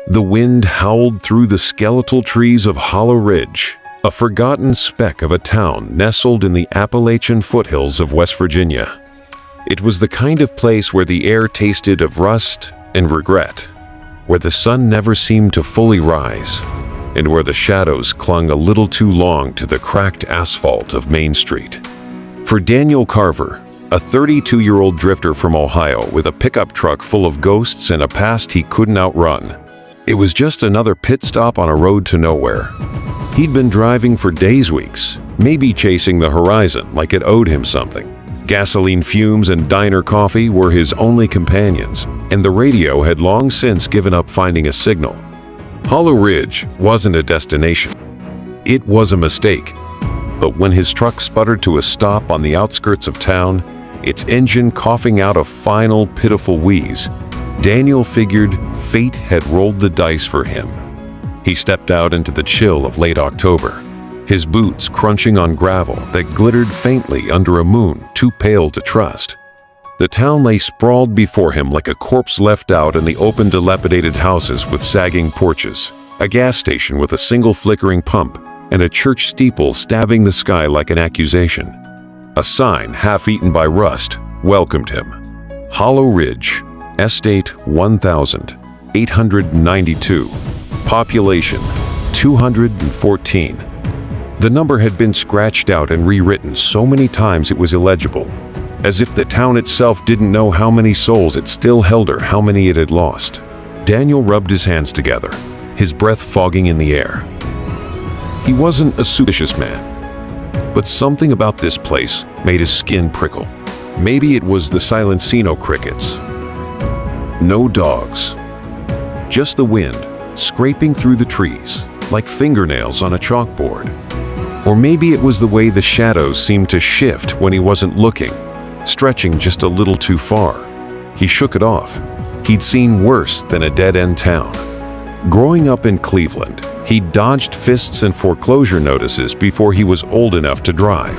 The wind howled through the skeletal trees of Hollow Ridge, a forgotten speck of a town nestled in the Appalachian foothills of West Virginia. It was the kind of place where the air tasted of rust and regret, where the sun never seemed to fully rise, and where the shadows clung a little too long to the cracked asphalt of Main Street. For Daniel Carver, a 32-year-old drifter from Ohio with a pickup truck full of ghosts and a past he couldn't outrun, it was just another pit stop on a road to nowhere. He'd been driving for days, weeks, maybe chasing the horizon like it owed him something. Gasoline fumes and diner coffee were his only companions, and the radio had long since given up finding a signal. Hollow Ridge wasn't a destination. It was a mistake. But when his truck sputtered to a stop on the outskirts of town, its engine coughing out a final pitiful wheeze, Daniel figured fate had rolled the dice for him. He stepped out into the chill of late October, his boots crunching on gravel that glittered faintly under a moon too pale to trust. The town lay sprawled before him like a corpse left out in the open, dilapidated houses with sagging porches, a gas station with a single flickering pump, and a church steeple stabbing the sky like an accusation. A sign, half-eaten by rust, welcomed him. Hollow Ridge, Estate 1892, population 214. The number had been scratched out and rewritten so many times it was illegible, as if the town itself didn't know how many souls it still held or how many it had lost. Daniel rubbed his hands together, his breath fogging in the air. He wasn't a superstitious man, but something about this place made his skin prickle. Maybe it was the Silencino crickets. No dogs, just the wind scraping through the trees like fingernails on a chalkboard. Or maybe it was the way the shadows seemed to shift when he wasn't looking, stretching just a little too far. He shook it off. He'd seen worse than a dead-end town. Growing up in Cleveland, he dodged fists and foreclosure notices before he was old enough to drive.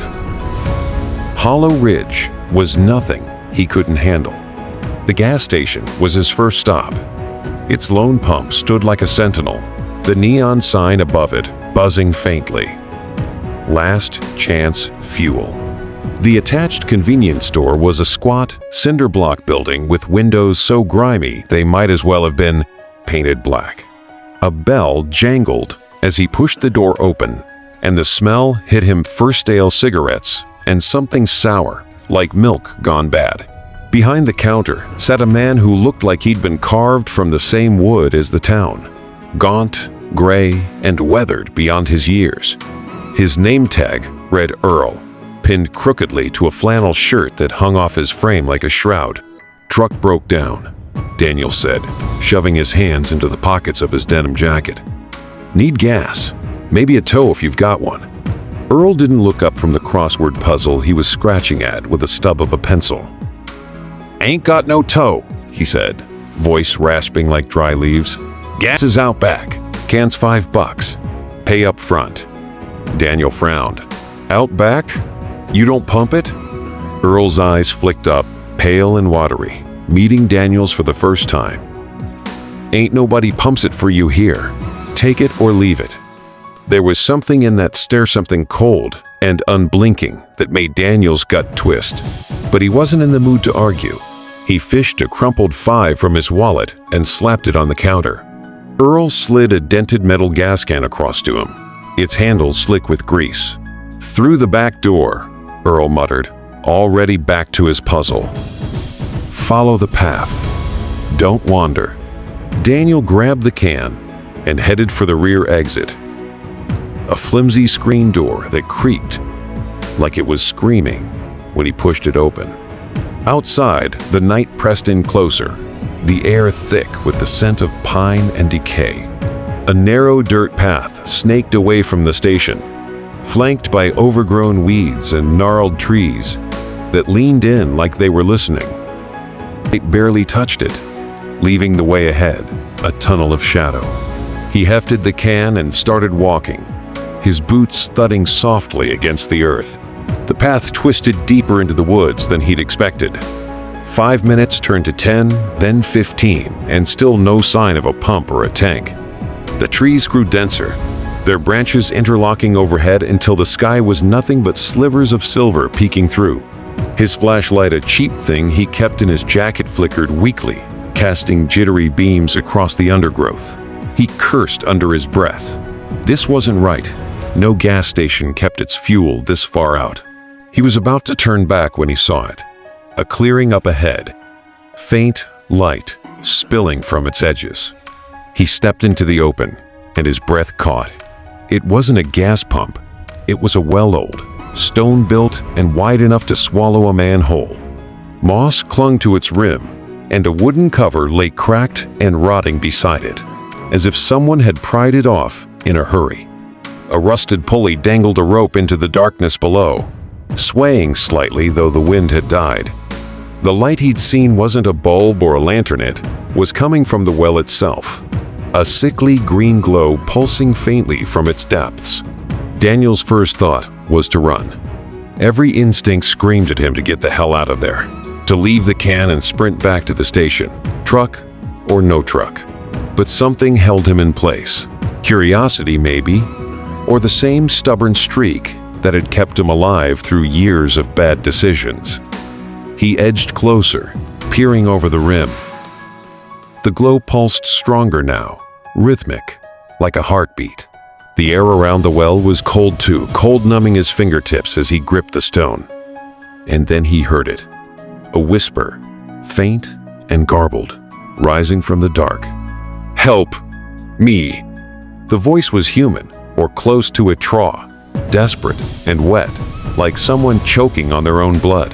Hollow Ridge was nothing he couldn't handle. The gas station was his first stop. Its lone pump stood like a sentinel, the neon sign above it buzzing faintly. Last chance fuel. The attached convenience store was a squat, cinder block building with windows so grimy they might as well have been painted black. A bell jangled as he pushed the door open, and the smell hit him first stale cigarettes and something sour, like milk gone bad. Behind the counter sat a man who looked like he'd been carved from the same wood as the town, gaunt, gray, and weathered beyond his years. His name tag read Earl, pinned crookedly to a flannel shirt that hung off his frame like a shroud. "Truck broke down," Daniel said, shoving his hands into the pockets of his denim jacket. "Need gas. Maybe a tow if you've got one." Earl didn't look up from the crossword puzzle he was scratching at with the stub of a pencil. "Ain't got no tow," he said, voice rasping like dry leaves. "Gas is out back. Can's $5. Pay up front." Daniel frowned. "Out back? You don't pump it?" Earl's eyes flicked up, pale and watery, meeting Daniel's for the first time. "Ain't nobody pumps it for you here. Take it or leave it." There was something in that stare, something cold and unblinking, that made Daniel's gut twist. But he wasn't in the mood to argue. He fished a crumpled $5 from his wallet and slapped it on the counter. Earl slid a dented metal gas can across to him, its handle slick with grease. "Through the back door," Earl muttered, already back to his puzzle. "Follow the path. Don't wander." Daniel grabbed the can and headed for the rear exit. A flimsy screen door that creaked like it was screaming when he pushed it open. Outside, the night pressed in closer, the air thick with the scent of pine and decay. A narrow dirt path snaked away from the station, flanked by overgrown weeds and gnarled trees that leaned in like they were listening. It barely touched it, leaving the way ahead a tunnel of shadow. He hefted the can and started walking, his boots thudding softly against the earth. The path twisted deeper into the woods than he'd expected. 5 minutes turned to 10, then 15, and still no sign of a pump or a tank. The trees grew denser, their branches interlocking overhead until the sky was nothing but slivers of silver peeking through. His flashlight, a cheap thing he kept in his jacket, flickered weakly, casting jittery beams across the undergrowth. He cursed under his breath. This wasn't right. No gas station kept its fuel this far out. He was about to turn back when he saw it. A clearing up ahead. Faint light spilling from its edges. He stepped into the open, and his breath caught. It wasn't a gas pump. It was a well-oiled, stone-built, and wide enough to swallow a man whole. Moss clung to its rim, and a wooden cover lay cracked and rotting beside it, as if someone had pried it off in a hurry. A rusted pulley dangled a rope into the darkness below, swaying slightly though the wind had died. The light he'd seen wasn't a bulb or a lantern, it was coming from the well itself. A sickly green glow pulsing faintly from its depths. Daniel's first thought was to run. Every instinct screamed at him to get the hell out of there, to leave the can and sprint back to the station, truck or no truck. But something held him in place. Curiosity, maybe, or the same stubborn streak that had kept him alive through years of bad decisions. He edged closer, peering over the rim. The glow pulsed stronger now, rhythmic, like a heartbeat. The air around the well was cold too, cold numbing his fingertips as he gripped the stone. And then he heard it. A whisper, faint and garbled, rising from the dark. "Help! Me!" The voice was human, or close to a traw, desperate and wet, like someone choking on their own blood.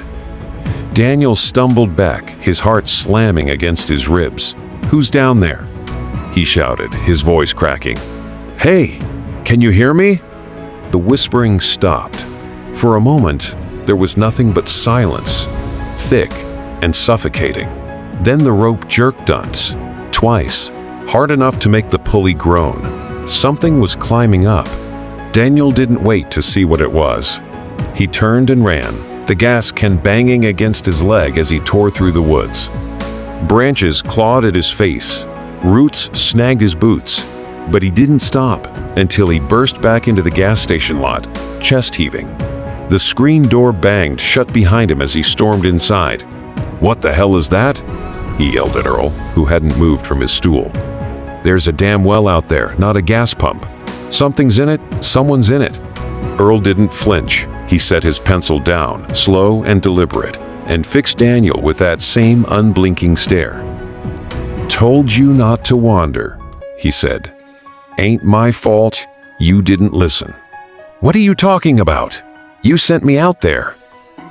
Daniel stumbled back, his heart slamming against his ribs. "Who's down there?" he shouted, his voice cracking. "Hey, can you hear me?" The whispering stopped. For a moment, there was nothing but silence, thick and suffocating. Then the rope jerked once, twice, hard enough to make the pulley groan. Something was climbing up. Daniel didn't wait to see what it was. He turned and ran, the gas can banging against his leg as he tore through the woods. Branches clawed at his face, roots snagged his boots, but he didn't stop until he burst back into the gas station lot, chest heaving. The screen door banged shut behind him as he stormed inside. "What the hell is that?" he yelled at Earl, who hadn't moved from his stool. "There's a damn well out there, not a gas pump. Something's in it, someone's in it." Earl didn't flinch. He set his pencil down, slow and deliberate, and fixed Daniel with that same unblinking stare. "Told you not to wander," he said. "Ain't my fault you didn't listen." "What are you talking about? You sent me out there."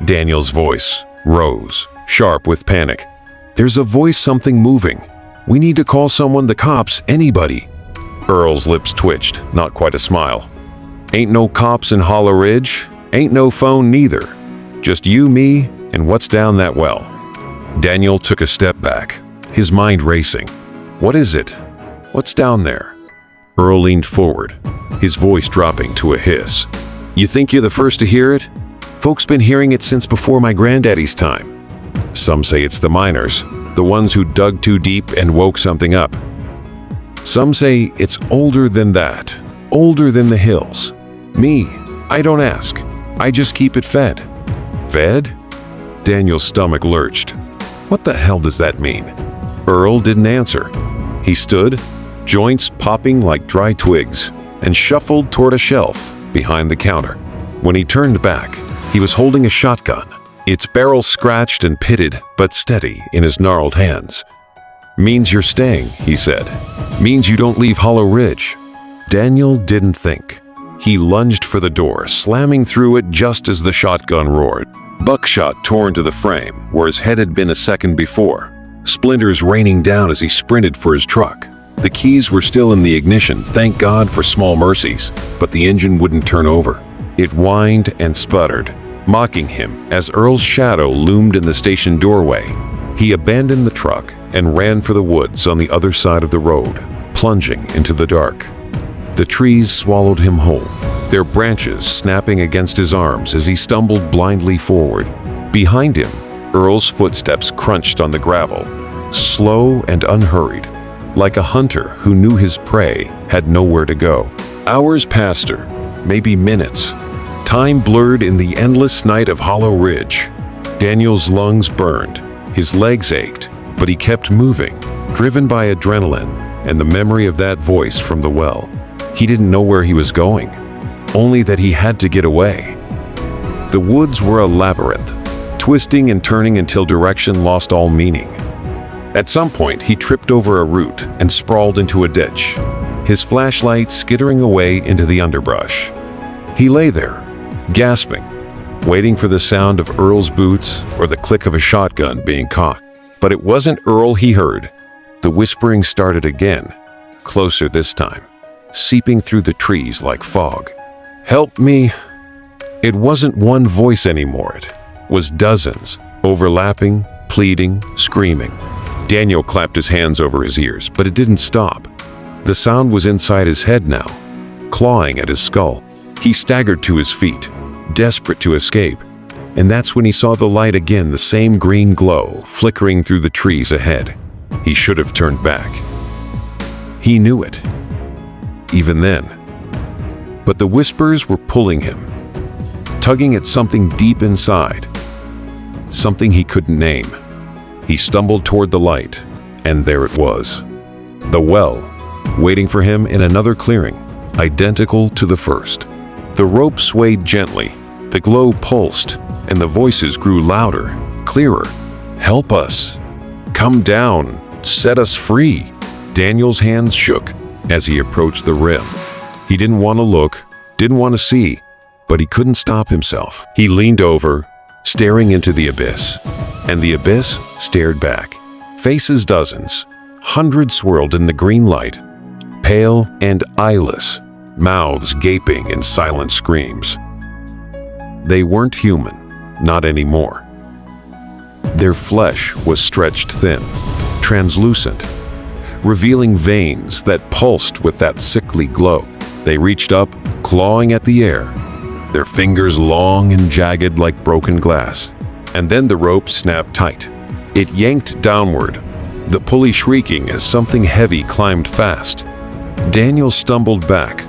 Daniel's voice rose, sharp with panic. "There's a voice, something moving. We need to call someone, the cops, anybody." Earl's lips twitched, not quite a smile. "Ain't no cops in Hollow Ridge. Ain't no phone neither. Just you, me, and what's down that well." Daniel took a step back, his mind racing. "What is it? What's down there?" Earl leaned forward, his voice dropping to a hiss. "You think you're the first to hear it? Folks been hearing it since before my granddaddy's time. Some say it's the miners, the ones who dug too deep and woke something up. Some say it's older than that, older than the hills. Me, I don't ask. I just keep it fed." "Fed?" Daniel's stomach lurched. What the hell does that mean? Earl didn't answer. He stood, joints popping like dry twigs, and shuffled toward a shelf behind the counter. When he turned back, he was holding a shotgun, its barrel scratched and pitted, but steady in his gnarled hands. "Means you're staying," he said. "Means you don't leave Hollow Ridge." Daniel didn't think. He lunged for the door, slamming through it just as the shotgun roared. Buckshot tore into the frame, where his head had been a second before, splinters raining down as he sprinted for his truck. The keys were still in the ignition, thank God for small mercies, but the engine wouldn't turn over. It whined and sputtered, mocking him as Earl's shadow loomed in the station doorway. He abandoned the truck and ran for the woods on the other side of the road, plunging into the dark. The trees swallowed him whole, their branches snapping against his arms as he stumbled blindly forward. Behind him, Earl's footsteps crunched on the gravel, slow and unhurried, like a hunter who knew his prey had nowhere to go. Hours passed her, maybe minutes. Time blurred in the endless night of Hollow Ridge. Daniel's lungs burned, his legs ached, but he kept moving, driven by adrenaline and the memory of that voice from the well. He didn't know where he was going, only that he had to get away. The woods were a labyrinth, twisting and turning until direction lost all meaning. At some point, he tripped over a root and sprawled into a ditch, his flashlight skittering away into the underbrush. He lay there, gasping, waiting for the sound of Earl's boots or the click of a shotgun being cocked. But it wasn't Earl he heard. The whispering started again, closer this time, seeping through the trees like fog. "Help me." It wasn't one voice anymore. It was dozens, overlapping, pleading, screaming. Daniel clapped his hands over his ears, but it didn't stop. The sound was inside his head now, clawing at his skull. He staggered to his feet, desperate to escape, and that's when he saw the light again, the same green glow flickering through the trees ahead. He should have turned back. He knew it, even then. But the whispers were pulling him, tugging at something deep inside, something he couldn't name. He stumbled toward the light, and there it was. The well, waiting for him in another clearing, identical to the first. The rope swayed gently, the glow pulsed, and the voices grew louder, clearer. "Help us! Come down! Set us free!" Daniel's hands shook as he approached the rim. He didn't want to look, didn't want to see, but he couldn't stop himself. He leaned over, staring into the abyss, and the abyss stared back. Faces dozens, hundreds swirled in the green light, pale and eyeless, mouths gaping in silent screams. They weren't human, not anymore. Their flesh was stretched thin, translucent, revealing veins that pulsed with that sickly glow. They reached up, clawing at the air, their fingers long and jagged like broken glass. And then the rope snapped tight. It yanked downward, the pulley shrieking as something heavy climbed fast. Daniel stumbled back,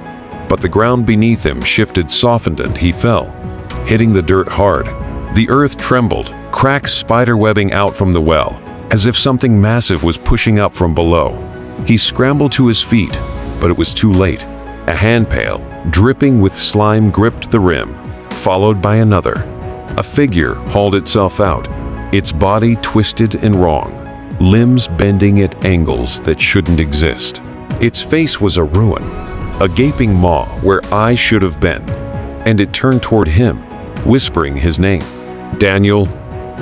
but the ground beneath him shifted, softened, and he fell, hitting the dirt hard. The earth trembled, cracks spiderwebbing out from the well, as if something massive was pushing up from below. He scrambled to his feet, but it was too late. A hand pail, dripping with slime, gripped the rim, followed by another. A figure hauled itself out, its body twisted and wrong, limbs bending at angles that shouldn't exist. Its face was a ruin, a gaping maw where eyes should have been, and it turned toward him, whispering his name. "Daniel."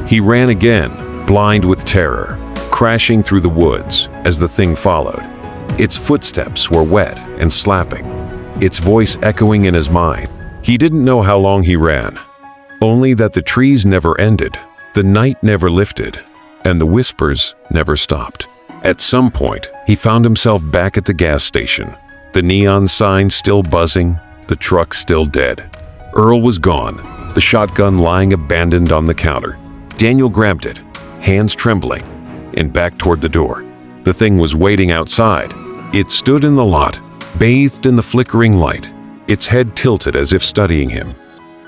He ran again, blind with terror, crashing through the woods as the thing followed. Its footsteps were wet and slapping, its voice echoing in his mind. He didn't know how long he ran, only that the trees never ended, the night never lifted, and the whispers never stopped. At some point, he found himself back at the gas station, the neon sign still buzzing, the truck still dead. Earl was gone, the shotgun lying abandoned on the counter. Daniel grabbed it, hands trembling, and backed toward the door. The thing was waiting outside. It stood in the lot, bathed in the flickering light, its head tilted as if studying him.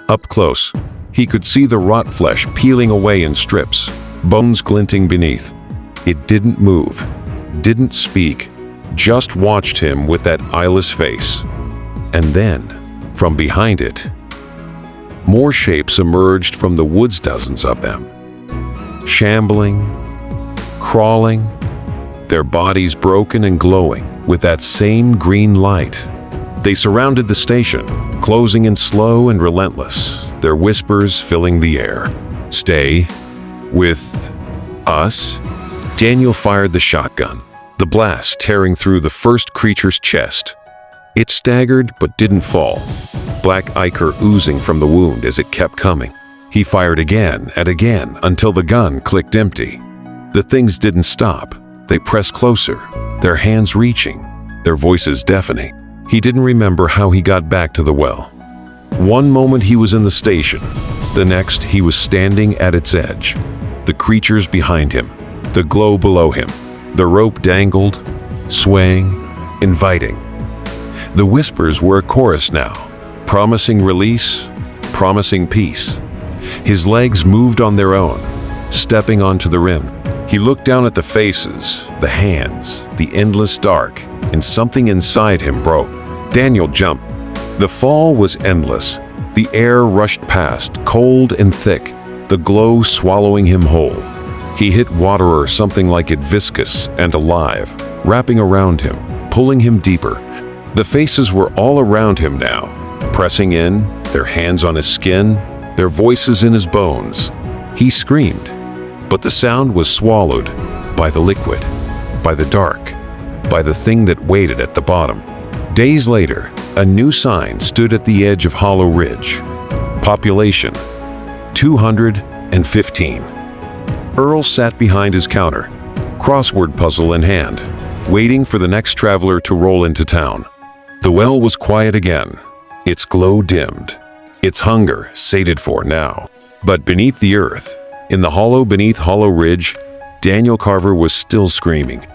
Up close, he could see the rot flesh peeling away in strips, bones glinting beneath. It didn't move, didn't speak, just watched him with that eyeless face. And then, from behind it, more shapes emerged from the woods, dozens of them. Shambling, crawling, their bodies broken and glowing with that same green light. They surrounded the station, closing in slow and relentless, their whispers filling the air. "Stay with us?" Daniel fired the shotgun, the blast tearing through the first creature's chest. It staggered but didn't fall, black ichor oozing from the wound as it kept coming. He fired again and again until the gun clicked empty. The things didn't stop. They pressed closer, their hands reaching, their voices deafening. He didn't remember how he got back to the well. One moment he was in the station, the next he was standing at its edge. the creatures behind him, the glow below him. The rope dangled, swaying, inviting. The whispers were a chorus now, promising release, promising peace. His legs moved on their own, stepping onto the rim. He looked down at the faces, the hands, the endless dark, and something inside him broke. Daniel jumped. The fall was endless. The air rushed past, cold and thick, the glow swallowing him whole. He hit water or something like it, viscous and alive, wrapping around him, pulling him deeper. The faces were all around him now, pressing in, their hands on his skin, their voices in his bones. He screamed, but the sound was swallowed by the liquid, by the dark, by the thing that waited at the bottom. Days later, a new sign stood at the edge of Hollow Ridge. Population 215. Earl sat behind his counter, crossword puzzle in hand, waiting for the next traveler to roll into town. The well was quiet again, its glow dimmed, its hunger sated for now. But beneath the earth, in the hollow beneath Hollow Ridge, Daniel Carver was still screaming.